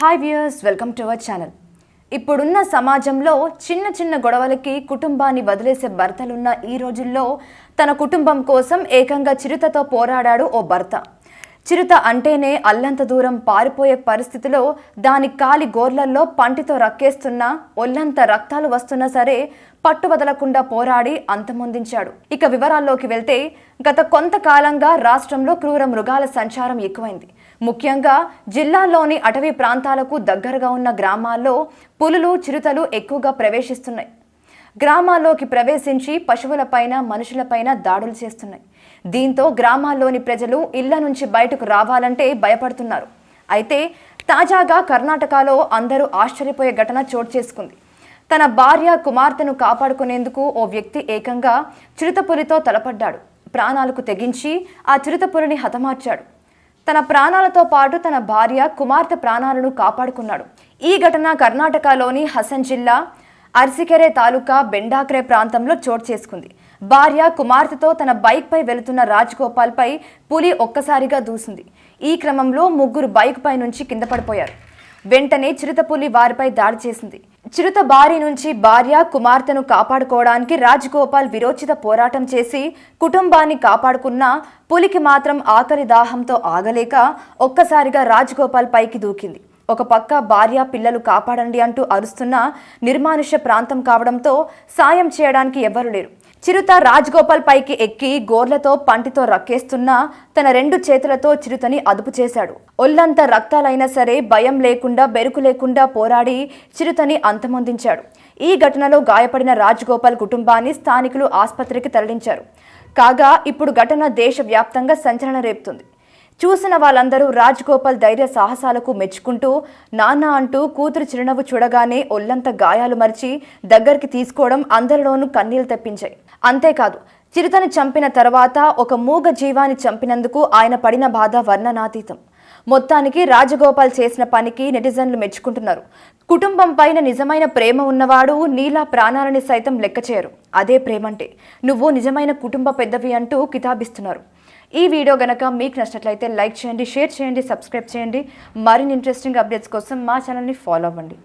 Hi viewers, welcome to our channel. ఇప్పుడున్న సమాజంలో చిన్న చిన్న గొడవలకి కుటుంబాన్ని వదిలేసే భర్తలున్న ఈ రోజుల్లో తన కుటుంబం కోసం ఏకంగా చిరుతతో పోరాడాడు ఓ భర్త. చిరుత అంటేనే అల్లంత దూరం పారిపోయే పరిస్థితిలో దాని కాలి గోర్లల్లో పంటితో రక్కేస్తున్నా ఒళ్ళంత రక్తాలు వస్తున్నా సరే పట్టు వదలకుండా పోరాడి అంతమొందించాడు. ఇక వివరాల్లోకి వెళ్తే గత కొంతకాలంగా రాష్ట్రంలో క్రూర మృగాల సంచారం ఎక్కువైంది. ముఖ్యంగా జిల్లాల్లోని అటవీ ప్రాంతాలకు దగ్గరగా ఉన్న గ్రామాల్లో పులులు, చిరుతలు ఎక్కువగా ప్రవేశిస్తున్నాయి. గ్రామాల్లోకి ప్రవేశించి పశువులపైన, మనుషులపైన దాడులు చేస్తున్నాయి. దీంతో గ్రామాల్లోని ప్రజలు ఇళ్ల నుంచి బయటకు రావాలంటే భయపడుతున్నారు. అయితే తాజాగా కర్ణాటకలో అందరూ ఆశ్చర్యపోయే ఘటన చోటు చేసుకుంది. తన భార్య, కుమార్తెను కాపాడుకునేందుకు ఓ వ్యక్తి ఏకంగా చిరుతపులితో తలపడ్డాడు. ప్రాణాలకు తెగించి ఆ చిరుతపులిని హతమార్చాడు. తన ప్రాణాలతో పాటు తన భార్య, కుమార్తె ప్రాణాలను కాపాడుకున్నాడు. ఈ ఘటన కర్ణాటకలోని హసన్ జిల్లా అర్సికెరే తాలూకా బెండాక్రే ప్రాంతంలో చోటు చేసుకుంది. భార్య, కుమార్తెతో తన బైక్ పై వెళుతున్న రాజగోపాల్ పై పులి ఒక్కసారిగా దూసింది. ఈ క్రమంలో ముగ్గురు బైక్ పై నుంచి కింద పడిపోయారు. వెంటనే చిరుతపులి వారిపై దాడి చేసింది. చిరుత బారి నుంచి భార్య, కుమార్తెను కాపాడుకోవడానికి రాజగోపాల్ విరోచిత పోరాటం చేసి కుటుంబాన్ని కాపాడుకున్న పులికి మాత్రం ఆకలి దాహంతో ఆగలేక ఒక్కసారిగా రాజగోపాల్ పైకి దూకింది. ఒక పక్క భార్య, పిల్లలు కాపాడండి అంటూ అరుస్తున్న నిర్మానుష్య ప్రాంతం కావడంతో సాయం చేయడానికి ఎవ్వరూ లేరు. చిరుత రాజగోపాల్ పైకి ఎక్కి గోర్లతో, పంటితో రక్కేస్తున్నా తన 2 చేతులతో చిరుతని అదుపు చేశాడు. ఒళ్ళంతా రక్తాలైనా సరే భయం లేకుండా, బెరుకు లేకుండా పోరాడి చిరుతని అంతమొందించాడు. ఈ ఘటనలో గాయపడిన రాజగోపాల్ కుటుంబాన్ని స్థానికులు ఆసుపత్రికి తరలించారు. కాగా ఇప్పుడు ఘటన దేశవ్యాప్తంగా సంచలనం రేపుతుంది. చూసిన వాళ్ళందరూ రాజగోపాల్ ధైర్య సాహసాలకు మెచ్చుకుంటూ నాన్న అంటూ కూతురు చిరునవ్వు చూడగానే ఒళ్ళంత గాయాలు మరిచి దగ్గరికి తీసుకోవడం అందరిలోనూ కన్నీళ్లు తెప్పించాయి. అంతేకాదు, చిరుతని చంపిన తర్వాత ఒక మూగ జీవాన్ని చంపినందుకు ఆయన పడిన బాధ వర్ణనాతీతం. మొత్తానికి రాజగోపాల్ చేసిన పనికి నెటిజన్లు మెచ్చుకుంటున్నారు. కుటుంబం పైన నిజమైన ప్రేమ ఉన్నవాడు నీలా ప్రాణాలని సైతం లెక్క చేయరు. అదే ప్రేమంటే, నువ్వు నిజమైన కుటుంబ పెద్దవి అంటూ కితాబిస్తున్నారు. ఈ వీడియో గనక మీకు నచ్చినట్లయితే లైక్ చేయండి, షేర్ చేయండి, సబ్స్క్రైబ్ చేయండి. మరిన్ని ఇంట్రెస్టింగ్ అప్డేట్స్ కోసం మా ఛానల్ని ఫాలో అవ్వండి.